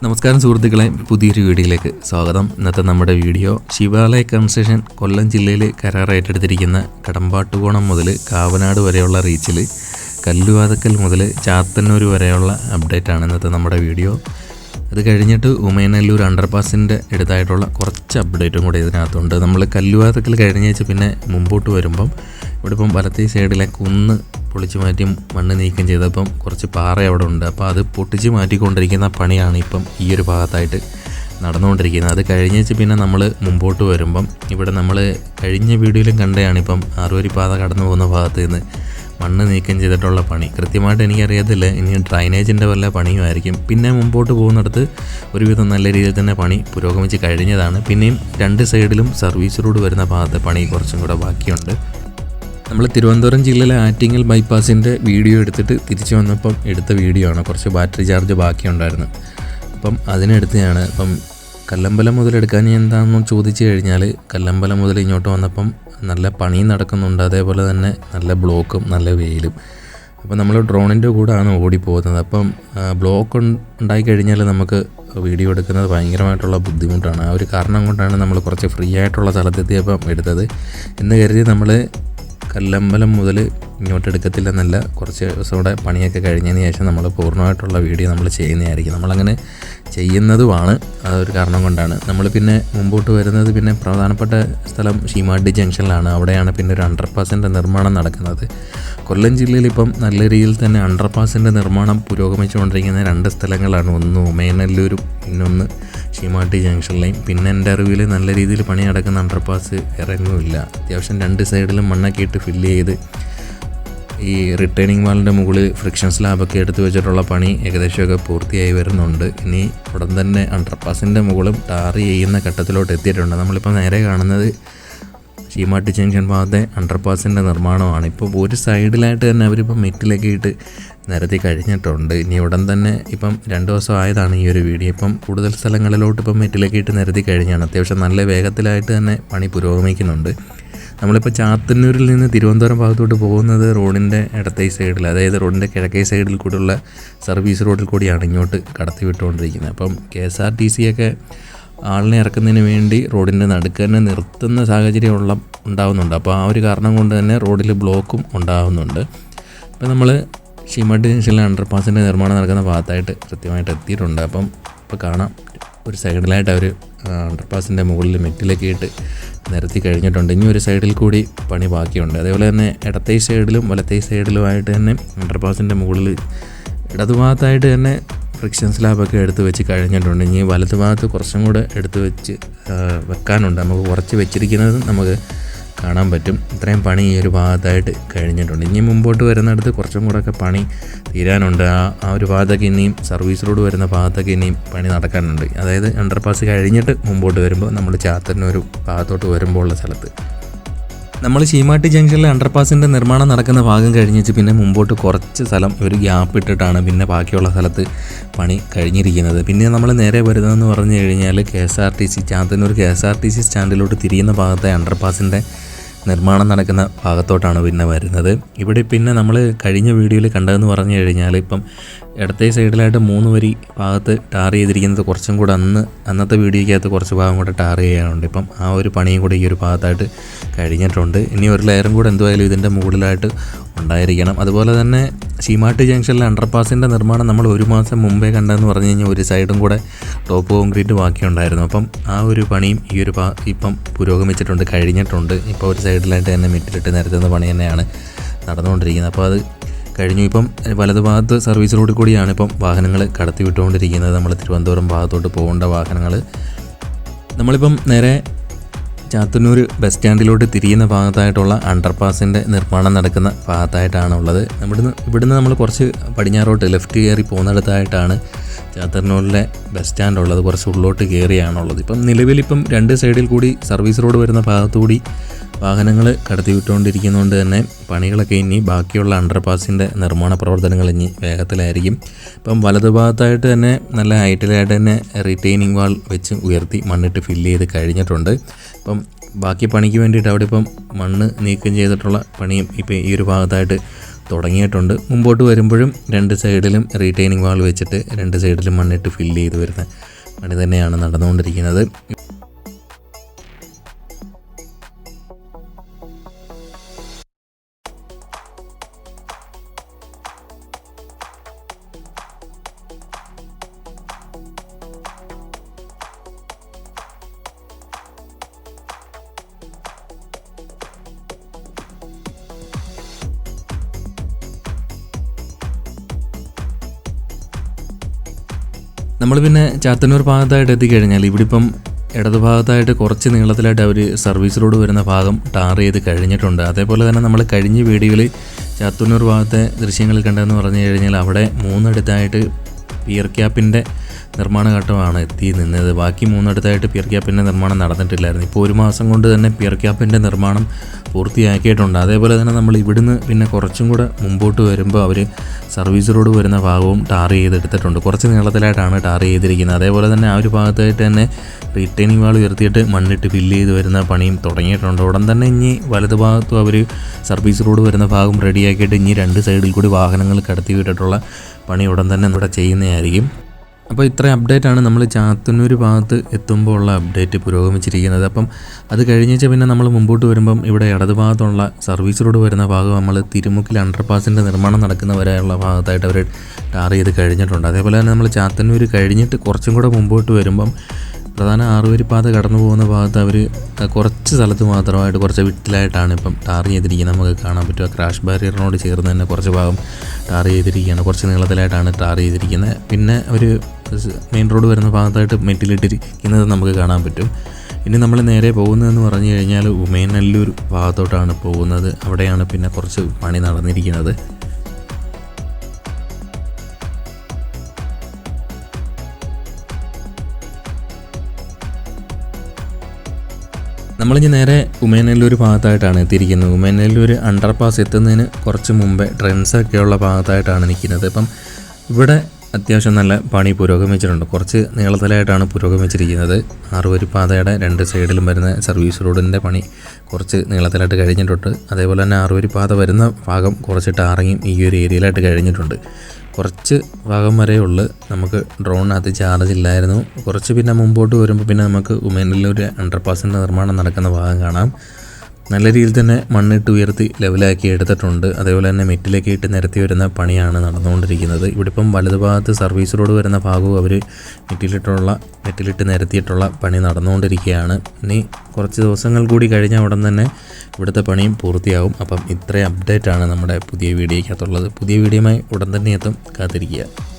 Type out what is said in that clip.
നമസ്കാരം സുഹൃത്തുക്കളെ, പുതിയൊരു വീഡിയോയിലേക്ക് സ്വാഗതം. ഇന്നത്തെ നമ്മുടെ വീഡിയോ ശിവാലയ കൺസ്ട്രക്ഷൻ കൊല്ലം ജില്ലയിൽ കരാർ ഏറ്റെടുത്തിരിക്കുന്ന കടമ്പാട്ടുകോണം മുതൽ കാവനാട് വരെയുള്ള റീച്ചിൽ കല്ലുവാതക്കൽ മുതൽ ചാത്തന്നൂർ വരെയുള്ള അപ്ഡേറ്റാണ് ഇന്നത്തെ നമ്മുടെ വീഡിയോ. അത് കഴിഞ്ഞിട്ട് ഉമയനല്ലൂർ അണ്ടർപാസിൻ്റെ അടുത്തായിട്ടുള്ള കുറച്ച് അപ്ഡേറ്റും കൂടെ ഇതിനകത്തുണ്ട്. നമ്മൾ കല്ലുവാതക്കൽ കഴിഞ്ഞേച്ച് പിന്നെ മുമ്പോട്ട് വരുമ്പം ഇവിടെ ഇപ്പം വലത്തേ സൈഡിലെ കുന്ന് പൊളിച്ച് മാറ്റി മണ്ണ് നീക്കം ചെയ്തപ്പം കുറച്ച് പാറ അവിടെ ഉണ്ട്. അപ്പോൾ അത് പൊട്ടിച്ച് മാറ്റിക്കൊണ്ടിരിക്കുന്ന പണിയാണ് ഇപ്പം ഈ ഒരു ഭാഗത്തായിട്ട് നടന്നുകൊണ്ടിരിക്കുന്നത്. അത് കഴിഞ്ഞേച്ച് പിന്നെ നമ്മൾ മുമ്പോട്ട് വരുമ്പം ഇവിടെ നമ്മൾ കഴിഞ്ഞ വീഡിയോയിലും കണ്ടതാണ് ഇപ്പം ആറുവരി പാത കടന്നു പോകുന്ന ഭാഗത്ത് നിന്ന് മണ്ണ് നീക്കം ചെയ്തിട്ടുള്ള പണി. കൃത്യമായിട്ട് എനിക്കറിയത്തില്ല, ഇനി ഡ്രൈനേജിൻ്റെ വല്ല പണിയുമായിരിക്കും. പിന്നെ മുമ്പോട്ട് പോകുന്നിടത്ത് ഒരുവിധം നല്ല രീതിയിൽ തന്നെ പണി പുരോഗമിച്ച് കഴിഞ്ഞതാണ്. പിന്നെയും രണ്ട് സൈഡിലും സർവീസ് റോഡ് വരുന്ന ഭാഗത്തെ പണി കുറച്ചും കൂടെ ബാക്കിയുണ്ട്. നമ്മൾ തിരുവനന്തപുരം ജില്ലയിലെ ആറ്റിങ്ങൽ ബൈപ്പാസിൻ്റെ വീഡിയോ എടുത്തിട്ട് തിരിച്ചു വന്നപ്പം എടുത്ത വീഡിയോ ആണ്. കുറച്ച് ബാറ്ററി ചാർജ് ബാക്കിയുണ്ടായിരുന്നു, അപ്പം അതിനെടുത്തതാണ്. അപ്പം കല്ലമ്പലം മുതൽ എടുക്കാൻ എന്താണെന്ന് ചോദിച്ചു കഴിഞ്ഞാൽ കല്ലമ്പലം മുതൽ ഇങ്ങോട്ട് വന്നപ്പം നല്ല പണി നടക്കുന്നുണ്ട്, അതേപോലെ തന്നെ നല്ല ബ്ലോക്കും നല്ല വെയിലും. അപ്പം നമ്മൾ ഡ്രോണിൻ്റെ കൂടെയാണ് ഓടിപ്പോകുന്നത്. അപ്പം ബ്ലോക്ക് ഉണ്ടായിക്കഴിഞ്ഞാൽ നമുക്ക് വീഡിയോ എടുക്കുന്നത് ഭയങ്കരമായിട്ടുള്ള ബുദ്ധിമുട്ടാണ്. ആ ഒരു കാരണം കൊണ്ടാണ് നമ്മൾ കുറച്ച് ഫ്രീ ആയിട്ടുള്ള സ്ഥലത്തെത്തിയപ്പം എടുത്തത് എന്ന് കരുതി നമ്മൾ കല്ലമ്പലം മുതൽ ഇങ്ങോട്ട് എടുക്കത്തില്ലെന്നല്ല. കുറച്ച് ദിവസം കൂടെ പണിയൊക്കെ കഴിഞ്ഞതിന് ശേഷം നമ്മൾ പൂർണ്ണമായിട്ടുള്ള വീഡിയോ നമ്മൾ ചെയ്യുന്നതായിരിക്കും. നമ്മളങ്ങനെ ചെയ്യുന്നതുമാണ്. അതൊരു കാരണം കൊണ്ടാണ് നമ്മൾ പിന്നെ മുമ്പോട്ട് വരുന്നത്. പിന്നെ പ്രധാനപ്പെട്ട സ്ഥലം ശീമാട്ടി ജംഗ്ഷനിലാണ്. അവിടെയാണ് പിന്നെ ഒരു അണ്ടർപാസിൻ്റെ നിർമ്മാണം നടക്കുന്നത്. കൊല്ലം ജില്ലയിൽ ഇപ്പം നല്ല രീതിയിൽ തന്നെ അണ്ടർപാസിൻ്റെ നിർമ്മാണം പുരോഗമിച്ചുകൊണ്ടിരിക്കുന്ന രണ്ട് സ്ഥലങ്ങളാണ്. ഒന്ന് ഉമയനല്ലൂരും പിന്നൊന്ന് ശീമാട്ടി ജംഗ്ഷനിലെയും. പിന്നെ എൻ്റെ അറിവിൽ നല്ല രീതിയിൽ പണി നടക്കുന്ന അണ്ടർപാസ് ഇറങ്ങുമില്ല. അത്യാവശ്യം രണ്ട് സൈഡിലും മണ്ണൊക്കെ ഇട്ട് ഫില്ല് ചെയ്ത് ഈ റിട്ടേണിംഗ് വാളിൻ്റെ മുകളിൽ ഫ്രിക്ഷൻ സ്ലാബൊക്കെ എടുത്ത് വെച്ചിട്ടുള്ള പണി ഏകദേശമൊക്കെ പൂർത്തിയായി വരുന്നുണ്ട്. ഇനി ഉടൻ തന്നെ അണ്ടർപാസിൻ്റെ മുകളും ടാർ ചെയ്യുന്ന ഘട്ടത്തിലോട്ട് എത്തിയിട്ടുണ്ട്. നമ്മളിപ്പോൾ നേരെ കാണുന്നത് ശീമാട്ടി ജംഗ്ഷൻ ഭാഗത്തെ അണ്ടർപാസിൻ്റെ നിർമ്മാണമാണ്. ഇപ്പോൾ ഒരു സൈഡിലായിട്ട് തന്നെ അവരിപ്പം മെറ്റിലൊക്കെ ഇട്ട് നിരത്തി കഴിഞ്ഞിട്ടുണ്ട്. ഇനി ഉടൻ തന്നെ ഇപ്പം 2 ദിവസം ആയതാണ് ഈ ഒരു വീഡിയോ. ഇപ്പം കൂടുതൽ സ്ഥലങ്ങളിലോട്ട് ഇപ്പം മെറ്റിലൊക്കെ ഇട്ട് നിരത്തി കഴിഞ്ഞാണ്. അത്യാവശ്യം നല്ല വേഗത്തിലായിട്ട് തന്നെ പണി പുരോഗമിക്കുന്നുണ്ട്. നമ്മളിപ്പോൾ ചാത്തന്നൂരിൽ നിന്ന് തിരുവനന്തപുരം ഭാഗത്തോട്ട് പോകുന്നത് റോഡിൻ്റെ ഇടത്തേ സൈഡിൽ, അതായത് റോഡിൻ്റെ കിഴക്കേ സൈഡിൽ കൂടെയുള്ള സർവീസ് റോഡിൽ കൂടിയാണ് ഇങ്ങോട്ട് കടത്തി വിട്ടുകൊണ്ടിരിക്കുന്നത്. അപ്പം KSRTC ഒക്കെ ആളിനെ ഇറക്കുന്നതിന് വേണ്ടി റോഡിൻ്റെ നടുക്ക് തന്നെ നിർത്തുന്ന സാഹചര്യം ഉണ്ടാകുന്നുണ്ട്. അപ്പോൾ ആ ഒരു കാരണം കൊണ്ട് തന്നെ റോഡിൽ ബ്ലോക്കും ഉണ്ടാകുന്നുണ്ട്. അപ്പോൾ നമ്മൾ ശീമാട്ടി ജംഗ്ഷനിലെ അണ്ടർപാസിൻ്റെ നിർമ്മാണം നടക്കുന്ന ഭാഗത്തായിട്ട് കൃത്യമായിട്ട് എത്തിയിട്ടുണ്ട്. അപ്പം ഇപ്പോൾ കാണാം ഒരു സൈഡിലായിട്ട് അവർ അണ്ടർപാസിൻ്റെ മുകളിൽ മെറ്റിലൊക്കെ ഇട്ട് നിരത്തി കഴിഞ്ഞിട്ടുണ്ട്. ഇനി ഒരു സൈഡിൽ കൂടി പണി ബാക്കിയുണ്ട്. അതേപോലെ തന്നെ ഇടത്തേ സൈഡിലും വലത്തേ സൈഡിലുമായിട്ട് തന്നെ അണ്ടർപാസിൻ്റെ മുകളിൽ ഇടതുഭാഗത്തായിട്ട് തന്നെ ഫ്രിക്ഷൻ സ്ലാബൊക്കെ എടുത്ത് വെച്ച് കഴിഞ്ഞിട്ടുണ്ട്. ഇനി വലതു ഭാഗത്ത് കുറച്ചും കൂടെ എടുത്ത് വെക്കാനുണ്ട്. നമുക്ക് കുറച്ച് വെച്ചിരിക്കുന്നത് നമുക്ക് കാണാൻ പറ്റും. ഇത്രയും പണി ഈ ഒരു ഭാഗത്തായിട്ട് കഴിഞ്ഞിട്ടുണ്ട്. ഇനി മുമ്പോട്ട് വരുന്നിടത്ത് കുറച്ചും കൂടെയൊക്കെ പണി തീരാനുണ്ട്. ആ ഒരു ഭാഗത്തൊക്കെ ഇനിയും സർവീസ് റോഡ് വരുന്ന ഭാഗത്തൊക്കെ ഇനിയും പണി നടക്കാനുണ്ട്. അതായത് അണ്ടർപാസ് കഴിഞ്ഞിട്ട് മുമ്പോട്ട് വരുമ്പോൾ നമ്മൾ ചാത്തന്നൂർ ഭാഗത്തോട്ട് വരുമ്പോൾ ഉള്ള സ്ഥലത്ത് നമ്മൾ ശീമാട്ടി ജംഗ്ഷനിലെ അണ്ടർപാസിൻ്റെ നിർമ്മാണം നടക്കുന്ന ഭാഗം കഴിഞ്ഞിട്ട് പിന്നെ മുമ്പോട്ട് കുറച്ച് സ്ഥലം ഒരു ഗ്യാപ്പ് ഇട്ടിട്ടാണ് പിന്നെ ബാക്കിയുള്ള സ്ഥലത്ത് പണി കഴിഞ്ഞിരിക്കുന്നത്. പിന്നെ നമ്മൾ നേരെ വരുന്നതെന്ന് പറഞ്ഞു കഴിഞ്ഞാൽ KSRTC ചാത്തന്നൂർ KSRTC സ്റ്റാൻഡിലോട്ട് തിരിയുന്ന ഭാഗത്തെ അണ്ടർപാസിൻ്റെ നിർമ്മാണം നടക്കുന്ന ഭാഗത്തോട്ടാണ് പിന്നെ വരുന്നത്. ഇവിടെ പിന്നെ നമ്മൾ കഴിഞ്ഞ വീഡിയോയിൽ കണ്ടതെന്ന് പറഞ്ഞു കഴിഞ്ഞാൽ ഇപ്പം ഇടത്തേ സൈഡിലായിട്ട് 3 വരി ഭാഗത്ത് ടാർ ചെയ്തിരിക്കുന്നത് കുറച്ചും കൂടെ അന്നത്തെ വീഡിയോയ്ക്കകത്ത് കുറച്ച് ഭാഗം കൂടെ ടാർ ചെയ്യാനുണ്ട്. ഇപ്പം ആ ഒരു പണിയും കൂടെ ഈ ഒരു ഭാഗത്തായിട്ട് കഴിഞ്ഞിട്ടുണ്ട്. ഇനി ഒരു ലെയറും കൂടെ എന്തായാലും ഇതിൻ്റെ മുകളിലായിട്ട് ഉണ്ടായിരിക്കണം. അതുപോലെ തന്നെ ശീമാട്ടി ജംഗ്ഷനിലെ അണ്ടർപാസിൻ്റെ നിർമ്മാണം നമ്മൾ 1 മാസം മുമ്പേ കണ്ടതെന്ന് പറഞ്ഞു കഴിഞ്ഞാൽ ഒരു സൈഡും കൂടെ ടോപ്പ് കോൺക്രീറ്റ് ബാക്കിയുണ്ടായിരുന്നു. അപ്പം ആ ഒരു പണിയും ഈ ഒരു ഇപ്പം പുരോഗമിച്ചിട്ടുണ്ട്, കഴിഞ്ഞിട്ടുണ്ട്. ഇപ്പോൾ ഒരു സൈഡിലായിട്ട് തന്നെ മെറ്റിലിട്ട് നിരത്തുന്ന പണി തന്നെയാണ് നടന്നുകൊണ്ടിരിക്കുന്നത്. അപ്പോൾ അത് കഴിഞ്ഞു. ഇപ്പം വലതുഭാഗത്ത് സർവീസ് റോഡിൽ കൂടിയാണ് ഇപ്പം വാഹനങ്ങൾ കടത്തി വിട്ടുകൊണ്ടിരിക്കുന്നത്. നമ്മൾ തിരുവനന്തപുരം ഭാഗത്തോട്ട് പോകേണ്ട വാഹനങ്ങൾ നമ്മളിപ്പം നേരെ ചാത്തന്നൂർ ബസ് സ്റ്റാൻഡിലോട്ട് തിരിയുന്ന ഭാഗത്തായിട്ടുള്ള അണ്ടർപാസിൻ്റെ നിർമ്മാണം നടക്കുന്ന ഭാഗത്തായിട്ടാണുള്ളത്. ഇവിടുന്ന് നമ്മൾ കുറച്ച് പടിഞ്ഞാറോട്ട് ലെഫ്റ്റ് കയറി പോകുന്നിടത്തായിട്ടാണ് ചാത്തന്നൂരിലെ ബസ് സ്റ്റാൻഡ് ഉള്ളത്. കുറച്ച് ഉള്ളോട്ട് കയറിയാണുള്ളത്. ഇപ്പം നിലവിലിപ്പം 2 സൈഡിൽ കൂടി സർവീസ് റോഡ് വരുന്ന ഭാഗത്തുകൂടി വാഹനങ്ങൾ കടത്തി വിട്ടുകൊണ്ടിരിക്കുന്നതുകൊണ്ട് തന്നെ പണികളൊക്കെ ഇനി ബാക്കിയുള്ള അണ്ടർപാസിൻ്റെ നിർമ്മാണ പ്രവർത്തനങ്ങൾ ഇനി വേഗത്തിലായിരിക്കും. ഇപ്പം വലതുഭാഗത്തായിട്ട് തന്നെ നല്ല ഹൈറ്റിലായിട്ട് തന്നെ റിറ്റെയിനിങ് വാൾ വെച്ച് ഉയർത്തി മണ്ണിട്ട് ഫില്ല് ചെയ്ത് കഴിഞ്ഞിട്ടുണ്ട്. ഇപ്പം ബാക്കി പണിക്ക് വേണ്ടിയിട്ട് അവിടെ ഇപ്പം മണ്ണ് നീക്കം ചെയ്തിട്ടുള്ള പണിയും ഇപ്പോൾ ഈ ഒരു ഭാഗത്തായിട്ട് തുടങ്ങിയിട്ടുണ്ട്. മുമ്പോട്ട് വരുമ്പോഴും 2 സൈഡിലും റീറ്റെയിനിങ് വാൾ വെച്ചിട്ട് 2 സൈഡിലും മണ്ണിട്ട് ഫില്ല് ചെയ്ത് വരുന്ന പണി തന്നെയാണ് നടന്നുകൊണ്ടിരിക്കുന്നത്. നമ്മൾ പിന്നെ ചാത്തന്നൂർ ഭാഗത്തായിട്ട് എത്തിക്കഴിഞ്ഞാൽ ഇവിടെ ഇപ്പം ഇടതുഭാഗത്തായിട്ട് കുറച്ച് നീളത്തിലായിട്ട് അവർ സർവീസ് റോഡ് വരുന്ന ഭാഗം ടാർ ചെയ്ത് കഴിഞ്ഞിട്ടുണ്ട്. അതേപോലെ തന്നെ നമ്മൾ കഴിഞ്ഞ വീഡിയോയിൽ ചാത്തന്നൂർ ഭാഗത്തെ ദൃശ്യങ്ങളിൽ കണ്ടതെന്ന് പറഞ്ഞു കഴിഞ്ഞാൽ അവിടെ 3 അടുത്തായിട്ട് പിയർ ക്യാപ്പിൻ്റെ നിർമ്മാണ ഘട്ടമാണ് എത്തി നിന്നത്. ബാക്കി 3 അടുത്തായിട്ട് പിയർ ക്യാപ്പിൻ്റെ നിർമ്മാണം നടന്നിട്ടില്ലായിരുന്നു. ഇപ്പോൾ 1 മാസം കൊണ്ട് തന്നെ പിയർ ക്യാപ്പിൻ്റെ നിർമ്മാണം പൂർത്തിയാക്കിയിട്ടുണ്ട്. അതേപോലെ തന്നെ നമ്മൾ ഇവിടുന്ന് പിന്നെ കുറച്ചും കൂടെ മുമ്പോട്ട് വരുമ്പോൾ അവർ സർവീസ് റോഡ് വരുന്ന ഭാഗവും ടാർ ചെയ്തെടുത്തിട്ടുണ്ട്. കുറച്ച് നീളത്തിലായിട്ടാണ് ടാർ ചെയ്തിരിക്കുന്നത്. അതേപോലെ തന്നെ ആ ഒരു ഭാഗത്തായിട്ട് തന്നെ റീറ്റെയിനിങ് വാൾ ഉയർത്തിയിട്ട് മണ്ണിട്ട് ഫില്ല് ചെയ്ത് വരുന്ന പണിയും തുടങ്ങിയിട്ടുണ്ട്. ഉടൻ തന്നെ ഇനി വലതു ഭാഗത്തും അവർ സർവീസ് റോഡ് വരുന്ന ഭാഗം റെഡിയാക്കിയിട്ട് ഇനി 2 സൈഡിൽ കൂടി വാഹനങ്ങൾ കടത്തി വിട്ടിട്ടുള്ള പണി ഉടൻ തന്നെ ഇവിടെ ചെയ്യുന്നതായിരിക്കും. അപ്പോൾ ഇത്രയും അപ്ഡേറ്റാണ് നമ്മൾ ചാത്തന്നൂർ ഭാഗത്ത് എത്തുമ്പോൾ ഉള്ള അപ്ഡേറ്റ് പുരോഗമിച്ചിരിക്കുന്നത്. അപ്പം അത് കഴിഞ്ഞേച്ച് പിന്നെ നമ്മൾ മുമ്പോട്ട് വരുമ്പം ഇവിടെ ഇടതു ഭാഗത്തുള്ള സർവീസ് റോഡ് വരുന്ന ഭാഗം നമ്മൾ തിരുമുക്കിൽ അണ്ടർപാസിൻ്റെ നിർമ്മാണം നടക്കുന്ന വരെയുള്ള ഭാഗത്തായിട്ട് അവർ ടാർ ചെയ്ത് കഴിഞ്ഞിട്ടുണ്ട്. അതേപോലെ തന്നെ നമ്മൾ ചാത്തന്നൂർ കഴിഞ്ഞിട്ട് കുറച്ചും കൂടെ മുമ്പോട്ട് വരുമ്പം പ്രധാന 6 വരിപ്പാത കടന്നു പോകുന്ന ഭാഗത്ത് അവർ കുറച്ച് സ്ഥലത്ത് മാത്രമായിട്ട് കുറച്ച് വിട്ടിലായിട്ടാണ് ഇപ്പം ടാർ ചെയ്തിരിക്കുന്നത്. നമുക്ക് കാണാൻ പറ്റുക ക്രാഷ് ബാരിയറിനോട് ചേർന്ന് തന്നെ കുറച്ച് ഭാഗം ടാർ ചെയ്തിരിക്കുകയാണ്. കുറച്ച് നീളത്തിലായിട്ടാണ് ടാർ ചെയ്തിരിക്കുന്നത്. പിന്നെ ഒരു മെയിൻ റോഡ് വരുന്ന ഭാഗത്തായിട്ട് മെറ്റിലിട്ടിരിക്കുന്നത് നമുക്ക് കാണാൻ പറ്റും. ഇനി നമ്മൾ നേരെ പോകുന്നതെന്ന് പറഞ്ഞു കഴിഞ്ഞാൽ ഉമയനല്ലൂർ ഭാഗത്തോട്ടാണ് പോകുന്നത്. അവിടെയാണ് പിന്നെ കുറച്ച് പണി നടന്നിരിക്കുന്നത്. നമ്മളിനി നേരെ ഉമയനല്ലൂർ ഭാഗത്തായിട്ടാണ് എത്തിയിരിക്കുന്നത്. ഉമയനല്ലൂർ അണ്ടർപാസ് എത്തുന്നതിന് കുറച്ച് മുമ്പേ ട്രെൻസൊക്കെയുള്ള ഭാഗത്തായിട്ടാണ് നിൽക്കുന്നത്. ഇപ്പം ഇവിടെ അത്യാവശ്യം നല്ല പണി പുരോഗമിച്ചിട്ടുണ്ട്. കുറച്ച് നീളത്തിലായിട്ടാണ് പുരോഗമിച്ചിരിക്കുന്നത്. 6 വരിപ്പാതയുടെ 2 സൈഡിലും വരുന്ന സർവീസ് റോഡിൻ്റെ പണി കുറച്ച് നീളത്തിലായിട്ട് കഴിഞ്ഞിട്ടുണ്ട്. അതേപോലെ തന്നെ 6 വരിപ്പാത വരുന്ന ഭാഗം കുറച്ച് ടാറിങ്ങും ഈ ഒരു ഏരിയയിലായിട്ട് കഴിഞ്ഞിട്ടുണ്ട്. കുറച്ച് ഭാഗം വരെ ഉള്ളു. നമുക്ക് ഡ്രോണിനകത്ത് ചാർജ് ഇല്ലായിരുന്നു. കുറച്ച് പിന്നെ മുമ്പോട്ട് വരുമ്പോൾ പിന്നെ നമുക്ക് ഉമയനല്ലൂർ അണ്ടർപാസിൻ്റെ നിർമ്മാണം നടക്കുന്ന ഭാഗം കാണാം. നല്ല രീതിയിൽ തന്നെ മണ്ണിട്ട് ഉയർത്തി ലെവലാക്കി എടുത്തിട്ടുണ്ട്. അതേപോലെ തന്നെ മെറ്റിലേക്ക് ഇട്ട് നിരത്തി വരുന്ന പണിയാണ് നടന്നുകൊണ്ടിരിക്കുന്നത്. ഇവിടെ ഇപ്പം വലതുഭാഗത്ത് സർവീസ് റോഡ് വരുന്ന ഭാഗവും അവർ മെറ്റിലിട്ട് നിരത്തിയിട്ടുള്ള പണി നടന്നുകൊണ്ടിരിക്കുകയാണ്. ഇനി കുറച്ച് ദിവസങ്ങൾ കൂടി കഴിഞ്ഞാൽ ഉടൻ തന്നെ ഇവിടുത്തെ പണിയും പൂർത്തിയാവും. അപ്പം ഇത്രയും അപ്ഡേറ്റാണ് നമ്മുടെ പുതിയ വീഡിയോയ്ക്കകത്തുള്ളത്. പുതിയ വീഡിയോയുമായി ഉടൻ തന്നെ എത്തും. കാത്തിരിക്കുക.